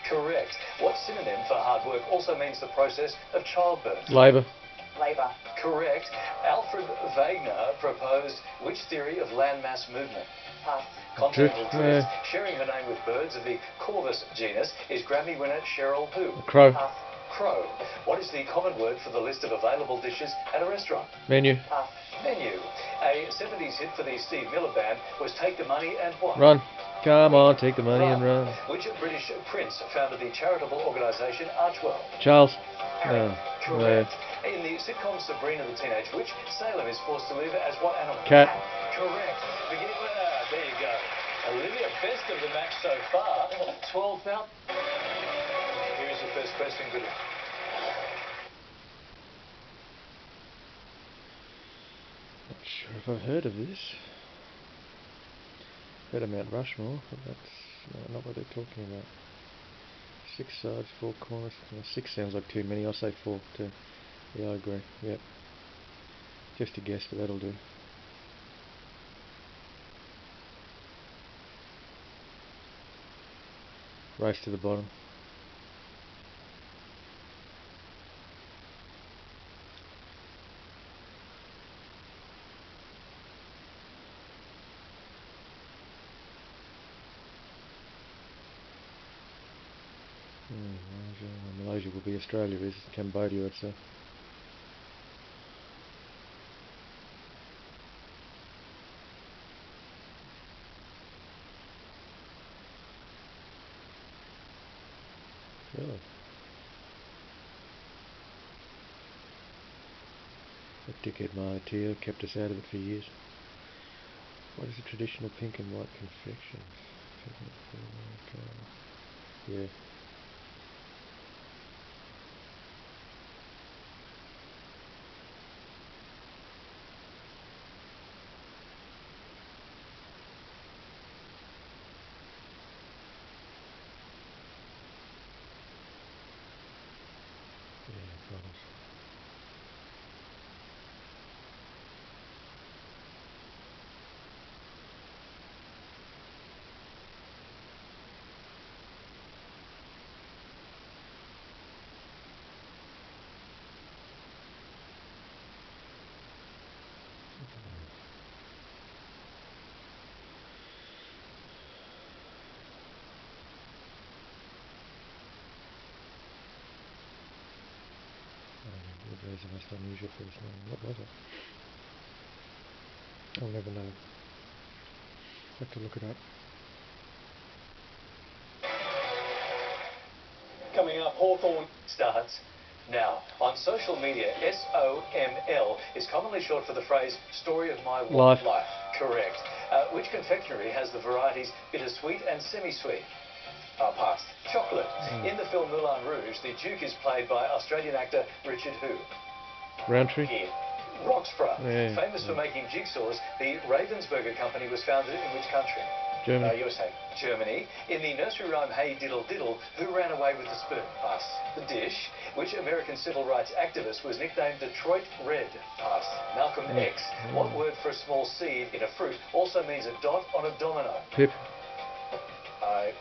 Correct. What synonym for hard work also means the process of childbirth? Labour. Labour. Correct. Alfred Wegener proposed which theory of landmass movement? Pass. Continental drift. Yeah. Sharing her name with birds of the Corvus genus is Grammy winner Cheryl who? Crow. Pass. Crow. What is the common word for the list of available dishes at a restaurant? Menu. Pass. Menu. A 70s hit for the Steve Miller Band was Take the Money and what? Run. Come on, take the money and run. Which British prince founded the charitable organisation Archwell? Charles. Harry. No. Correct. In the sitcom Sabrina the Teenage Witch, Salem is forced to live as what animal? Cat. Correct. There you go. Olivia, best of the match so far. 12,000. Here's your first question. Good luck. Not sure if I've heard of this. Heard of Mount Rushmore, but that's not what they're talking about. 6 sides, 4 corners. Well, 6 sounds like too many. I'll say 4 too. Yeah, I agree. Yep. Just a guess, but that'll do. Race to the bottom. Malaysia will be Australia, is Cambodia, I'd say. Really? That dickhead Mahathir kept us out of it for years. What is the traditional pink and white confection? Yeah. There's the most unusual first name. What was it? I'll never know. Have to look it up. Coming up, Hawthorne starts now. On social media, SOML is commonly short for the phrase story of my Life. Correct. Which confectionery has the varieties bittersweet and semi-sweet? Pass. Chocolate. In the film Moulin Rouge, the Duke is played by Australian actor Richard who? Roundtree? Here. Roxburgh. Yeah. Famous for making jigsaws, the Ravensburger company was founded in which country? Germany. USA. Germany. In the nursery rhyme Hey Diddle Diddle, who ran away with the spoon? Pass. The Dish. Which American civil rights activist was nicknamed Detroit Red? Pass. Malcolm X. What word for a small seed in a fruit also means a dot on a domino? Pip. Pass.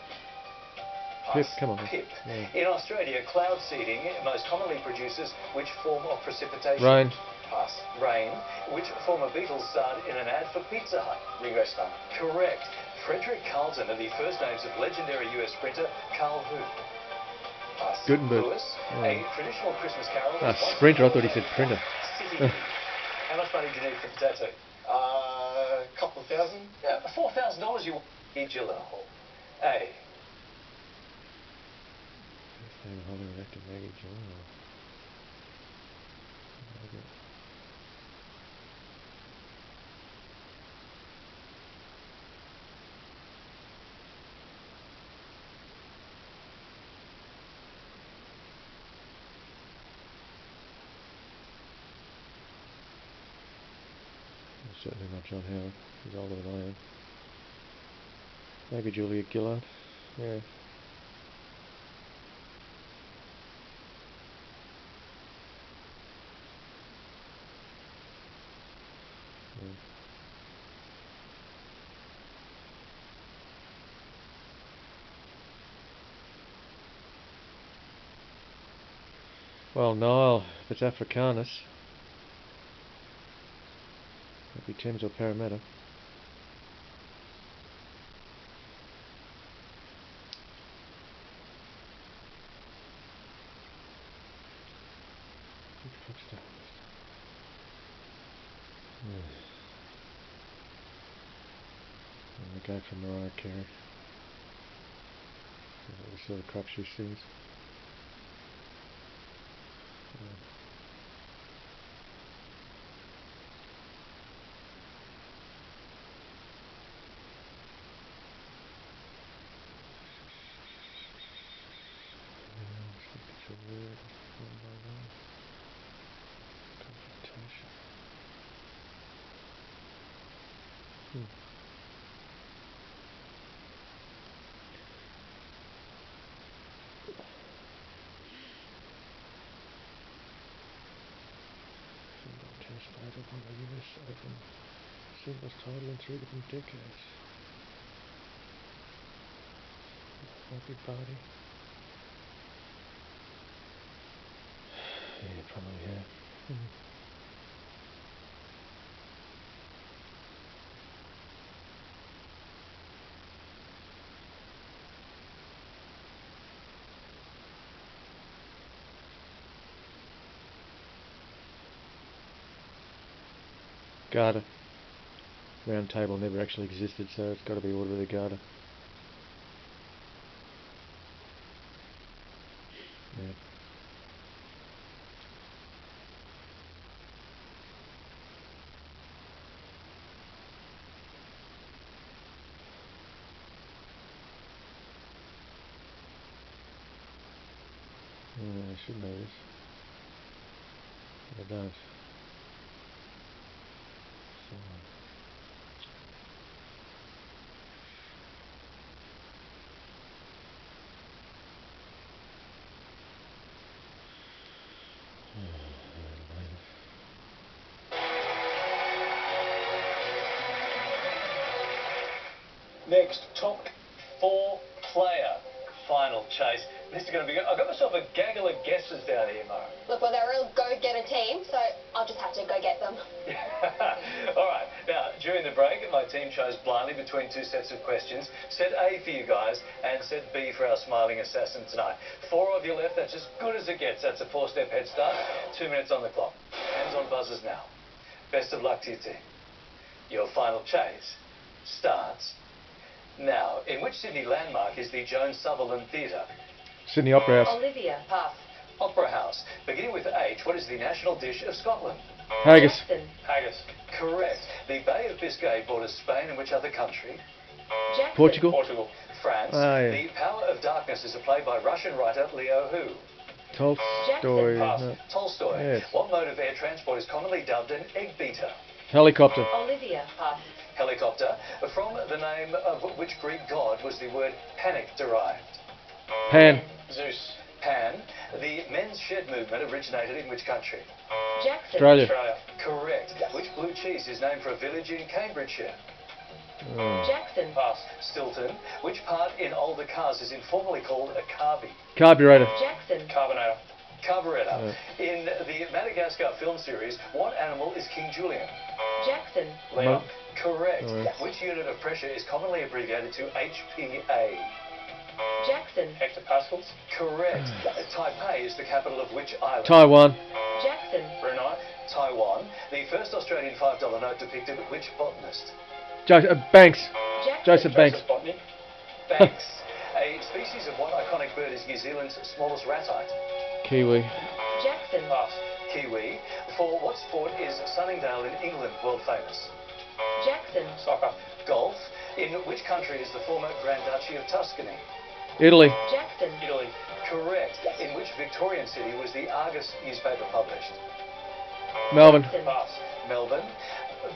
Pip, come on. Pip. Yeah. In Australia, cloud seeding most commonly produces which form of precipitation? Rain. Pass. Rain. Which former Beatles starred in an ad for Pizza Hut? Ringo Starr. Correct. Frederick Carlton are the first names of legendary US sprinter Carl who? Pass. Gutenberg. Lewis. A traditional Christmas carol. Sprinter, I thought he said printer. City. How much money do you need for the tattoo? Couple of thousand. Yeah, $4,000 you need your hole. A. First name Hollywood actor Maggie Gyllenhaal. Certainly not John Howard. He's older than I am. Maybe Julia Gillard. Yeah. Well, Nile, if it's Africanus, it'd be Thames or Parramatta. And we go for Mariah Carey. The sort of crap she sings. Title won the US Open singles title in 3 different decades. Bobby Barty. Yeah, probably, yeah. Garter. Round table never actually existed, so it's got to be Order of the Garter. Yeah. I should know this. I don't. So. Next, top 4 player. Final chase. This is going to be good. I've got myself a gaggle of guesses down here, Mara. Look, well, they're a real go-getter team, so I'll just have to go get them. All right. Now, during the break, my team chose blindly between 2 sets of questions. Set A for you guys and set B for our smiling assassin tonight. 4 of you left. That's as good as it gets. That's a 4-step head start. 2 minutes on the clock. Hands on buzzers now. Best of luck to your team. Your final chase starts now. In which Sydney landmark is the Joan Sutherland Theatre? Sydney Opera House. Olivia. Pass. Opera House. Beginning with H, what is the national dish of Scotland? Haggis. Jackson. Haggis. Correct. The Bay of Biscay borders Spain and which other country? Jackson. Portugal. Portugal. France. Yeah. The Power of Darkness is a play by Russian writer Leo who? Tolstoy. Pass. No. Tolstoy. Yes. What mode of air transport is commonly dubbed an egg beater? Helicopter. Olivia. Pass. Helicopter. From the name of which Greek god was the word panic derived? Pan. Zeus. Pan. The men's shed movement originated in which country? Jackson. Australia. Correct. Which blue cheese is named for a village in Cambridgeshire? Jackson. Pass. Stilton. Which part in older cars is informally called a carby? Carburetor. Jackson. Carbonator. Carburetor. In the Madagascar film series, what animal is King Julian? Jackson. Leon. Correct. Oh. Which unit of pressure is commonly abbreviated to HPA? Jackson. Hectopascals. Correct. Taipei is the capital of which island? Taiwan. Jackson. Brunei. Taiwan. The first Australian $5 note depicted which botanist? Banks. Jackson. Joseph Banks. Botany. Banks. A species of what iconic bird is New Zealand's smallest ratite? Kiwi. Jackson. Pass. Kiwi. For what sport is Sunningdale in England world famous? Jackson. Soccer. Golf. In which country is the former Grand Duchy of Tuscany? Italy. Jackson. Italy. Correct. In which Victorian city was the Argus newspaper published? Melbourne. Jackson. Pass. Melbourne.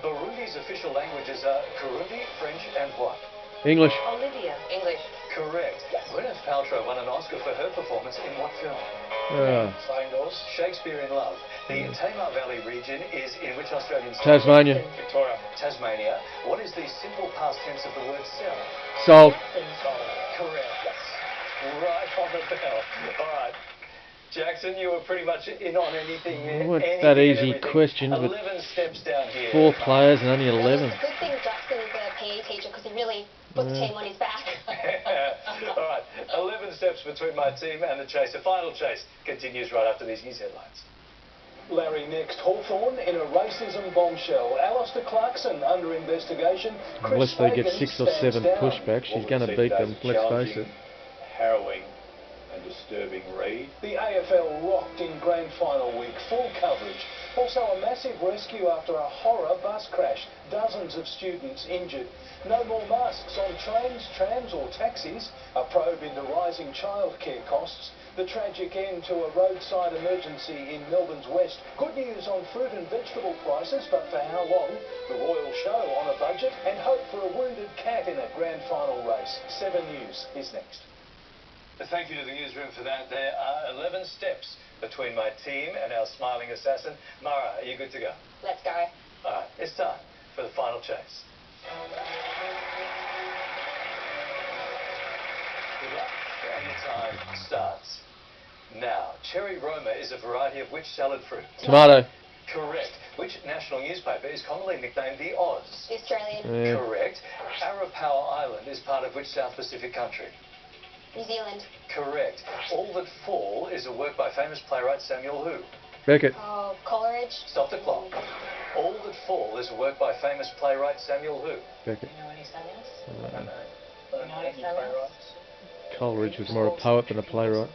Burundi's official languages are Kirundi, French and what? English. Olivia. English. Correct. Gwyneth Paltrow won an Oscar for her performance in what film? Sliding doors. Shakespeare in Love. The Tamar Valley region is in which Australian state? Tasmania. Jackson. Victoria. Tasmania. What is the simple past tense of the word sell? Sold. Jackson. Correct. Right on the bell. All right. Jackson, you were pretty much in on anything. It wasn't anything that and easy everything. question, but 11 steps down here. 4 players and only Well, 11. it's a good thing Jackson is a PE teacher because he really put the team on his back. All right, 11 steps between my team and the chase. The final chase continues right after these news headlines. Larry next. Hawthorn in a racism bombshell. Alistair Clarkson under investigation. Unless they get Fagan 6 or 7 stands down. pushbacks, she's going to beat them, let's face it. Harrowing and disturbing read. The AFL rocked in grand final week. Full coverage. Also a massive rescue after a horror bus crash. Dozens of students injured. No more masks on trains, trams or taxis. A probe into rising childcare costs. The tragic end to a roadside emergency in Melbourne's west. Good news on fruit and vegetable prices, but for how long? The Royal Show on a budget and hope for a wounded cat in a grand final race. 7 News is next. Thank you to the newsroom for that. There are 11 steps between my team and our smiling assassin. Mara, are you good to go? Let's go. All right, it's time for the final chase. Good luck, and your time starts now. Cherry Roma is a variety of which salad fruit? Tomato. Correct. Which national newspaper is commonly nicknamed the Oz? The Australian. Yeah. Correct. Arapawa Island is part of which South Pacific country? New Zealand. Correct. All That Fall is a work by famous playwright Samuel who? Beckett. Oh, Coleridge. Stop the clock. All That Fall is a work by famous playwright Samuel who? Beckett. You know what his name is? Uh, You know what his name is? Coleridge was more a poet than a playwright.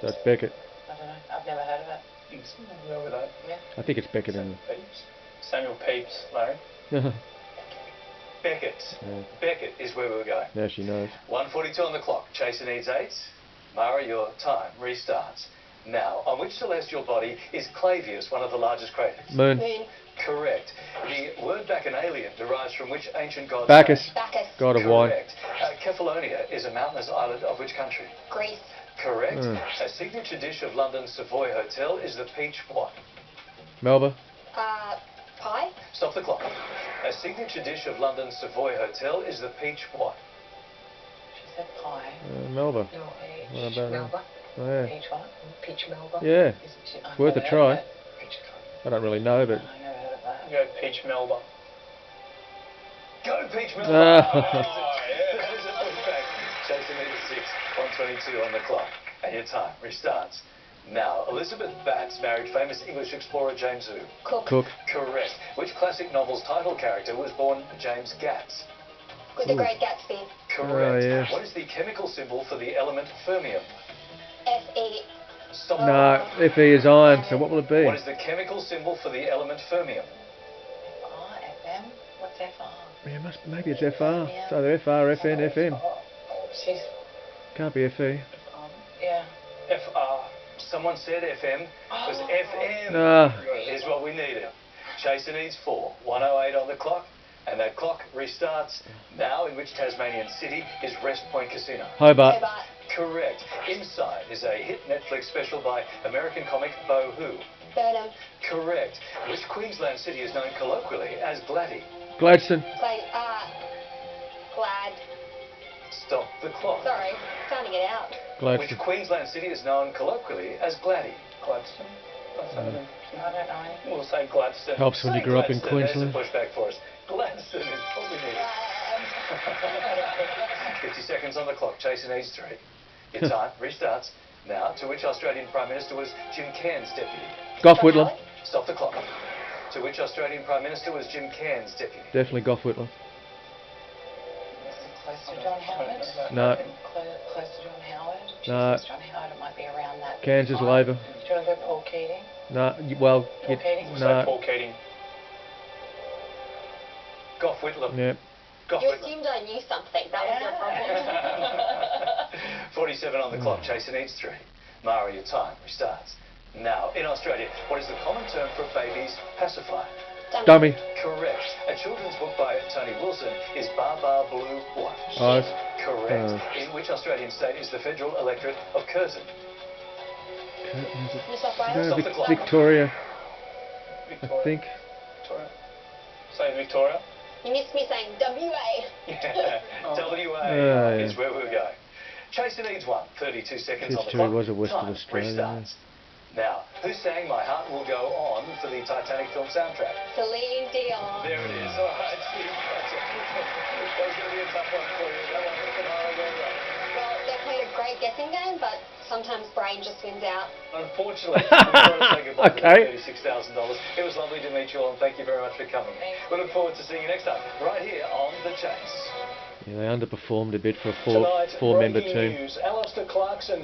So it's Beckett. I don't know. I've never heard of it. Remember that? Yeah. I think it's Beckett in Samuel Pepys, Larry. it. Beckett. Yeah. Beckett is where we were going. Now she knows. 1:42 on the clock. Chaser needs 8. Mara, your time restarts. Now, on which celestial body is Clavius one of the largest craters? Moon. Moon. Correct. The word Bacchanalian derives from which ancient god? Bacchus. Bacchus. God of wine. Correct. Kefalonia is a mountainous island of which country? Greece. Correct. Mm. A signature dish of London's Savoy Hotel is the peach what? Melba. Pie. Stop the clock. A signature dish of London's Savoy Hotel is the peach what? She said pie. Melba. No, What peach about Melba. Oh, yeah. Peach what? Peach Melba. Yeah. It's worth a try. I don't really know, but... I never heard of that. Go Peach Melba. Go peach milk! Ah. That is a pushback. Chasing lead at 6. 1:22 on the clock. And your time restarts. Now, Elizabeth Batts married famous English explorer James who? Cook. Cook. Correct. Which classic novel's title character was born James Gatz? The Great Gatsby. Correct. Oh, yeah. What is the chemical symbol for the element fermium? Fe. Stop. No, Fe is iron, so what will it be? What is the chemical symbol for the element fermium? FM? What's FR? Yeah, maybe it's FR. It's either FR, FN, FM. She's... Can't be FE. yeah. FR. Someone said FM. It was FM. Ah. Here's what we needed. Chaser needs 4. 1:08 on the clock. And that clock restarts now. In which Tasmanian city is Rest Point Casino? Hobart. Hobart. Correct. Inside is a hit Netflix special by American comic Bo Who? Burnham. Correct. Which Queensland city is known colloquially as Gladdy? Gladstone. Glad. Stop the clock. Sorry, sounding it out. Which Gladstone. Queensland city is known colloquially as Gladdy? Gladstone. I don't know. We'll say Gladstone. Helps when you Say grew up in Gladstone. Queensland. There's a pushback for us. Gladstone is what we need. 50 seconds on the clock. Chaser needs 3. Your time restarts. Now, to which Australian Prime Minister was Jim Cairns deputy? Gough Whitlam. Stop the clock. To which Australian Prime Minister was Jim Cairns deputy? Definitely Gough Whitlam. Close to John Howard? No. Close to John Howard? No. John Howard, it might be around that. Cairns is time. Labor. Do you want to go Paul Keating? No, well, Paul Keating? We'll say no. Paul Keating. Gough Whitlam. Yeah. Gough You Whitlam. assumed I knew something. That was your problem. 47 on the clock. Chaser needs 3. Mara, your time restarts. Now, in Australia, what is the common term for a baby's pacifier? Dummy. Correct. A children's book by Tony Wilson is Bar Bar Blue what? Eyes. Correct. In which Australian state is the federal electorate of Curzon? New South Wales. No, Stop the clock. Victoria, Victoria. I think. Victoria. Say Victoria. You missed me saying WA. Yeah. WA yeah. is where we were going. Chaser needs one. 32 seconds on the History clock. was a Western Time Australian. restarts. Now, who sang My Heart Will Go On for the Titanic film soundtrack? Celine Dion. There it is. All right, Steve. That was going to be a tough one for you. That one from Hara, well done. Well, they played a great guessing game, but sometimes brain just wins out. Unfortunately, we've got to say goodbye Okay. to that $36,000. It was lovely to meet you all, and thank you very much for coming. Thanks. We look forward to seeing you next time, right here on The Chase. Yeah, they underperformed a bit for a Tonight, four-member breaking team. news. Alistair Clarkson